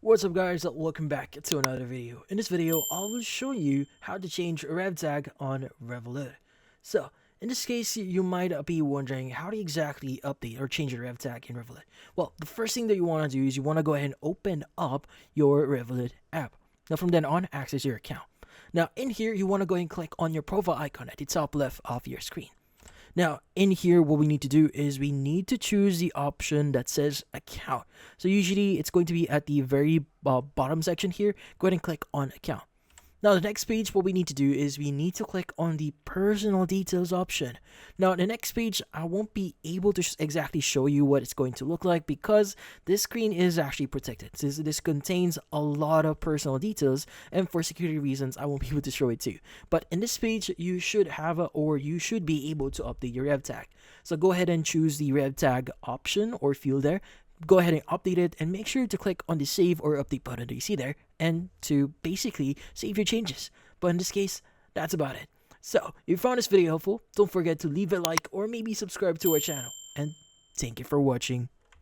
What's up guys, welcome back to another video. In this video, I will show you how to change a rev tag on Revolut. So, in this case, you might be wondering how to exactly update or change your rev tag in Revolut. Well, the first thing that you want to do is you want to go ahead and open up your Revolut app. Now from then on, access your account. Now in here, you want to go ahead and click on your profile icon at the top left of your screen. Now, in here, what we need to do is we need to choose the option that says account. So usually it's going to be at the very bottom section here. Go ahead and click on account. Now, the next page, what we need to do is we need to click on the personal details option. Now, the next page, I won't be able to exactly show you what it's going to look like because this screen is actually protected. Since this contains a lot of personal details, and for security reasons, I won't be able to show it to you. But in this page, you should have or you should be able to update your rev tag. So go ahead and choose the rev tag option or field there. Go ahead and update it and make sure to click on the save or update button that you see there and to basically save your changes. But in this case, that's about it. So if you found this video helpful, don't forget to leave a like or maybe subscribe to our channel, and thank you for watching.